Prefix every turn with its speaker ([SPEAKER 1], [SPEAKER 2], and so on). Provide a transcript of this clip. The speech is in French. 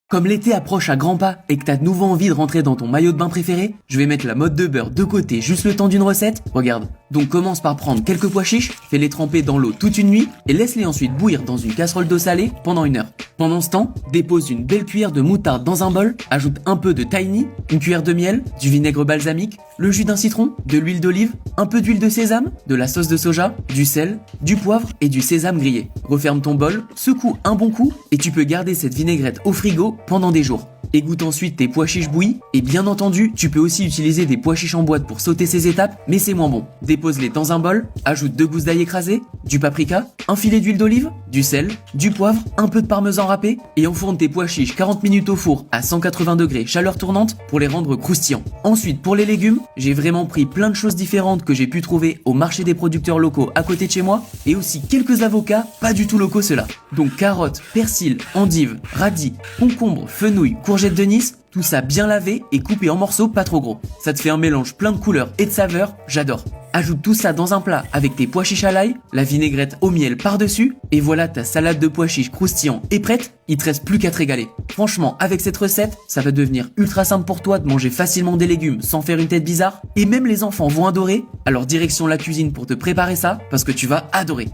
[SPEAKER 1] Comme l'été approche à grands pas et que t'as de nouveau envie de rentrer dans ton maillot de bain préféré, je vais mettre la mode de beurre de côté juste le temps d'une recette. Regarde. Donc commence par prendre quelques pois chiches, fais-les tremper dans l'eau toute une nuit et laisse-les ensuite bouillir dans une casserole d'eau salée pendant 1 heure. Pendant ce temps, dépose une belle cuillère de moutarde dans un bol, ajoute un peu de tahini, une cuillère de miel, du vinaigre balsamique, le jus d'un citron, de l'huile d'olive, un peu d'huile de sésame, de la sauce de soja, du sel, du poivre et du sésame grillé. Referme ton bol, secoue un bon coup et tu peux garder cette vinaigrette au frigo pendant des jours. Égoutte ensuite tes pois chiches bouillis et bien entendu, tu peux aussi utiliser des pois chiches en boîte pour sauter ces étapes, mais c'est moins bon. Dépose-les dans un bol, ajoute 2 gousses d'ail écrasées, du paprika, un filet d'huile d'olive, du sel, du poivre, un peu de parmesan râpé et enfourne tes pois chiches 40 minutes au four à 180 degrés chaleur tournante pour les rendre croustillants. Ensuite, pour les légumes, j'ai vraiment pris plein de choses différentes que j'ai pu trouver au marché des producteurs locaux à côté de chez moi et aussi quelques avocats pas du tout locaux ceux-là. Donc carottes, persil, endives, radis, concombres, fenouil, courgettes de Nice, tout ça bien lavé et coupé en morceaux pas trop gros. Ça te fait un mélange plein de couleurs et de saveurs, j'adore. Ajoute tout ça dans un plat avec tes pois chiches à l'ail, la vinaigrette au miel par-dessus, et voilà ta salade de pois chiches croustillant est prête, il te reste plus qu'à te régaler. Franchement, avec cette recette, ça va devenir ultra simple pour toi de manger facilement des légumes sans faire une tête bizarre, et même les enfants vont adorer, alors direction la cuisine pour te préparer ça, parce que tu vas adorer.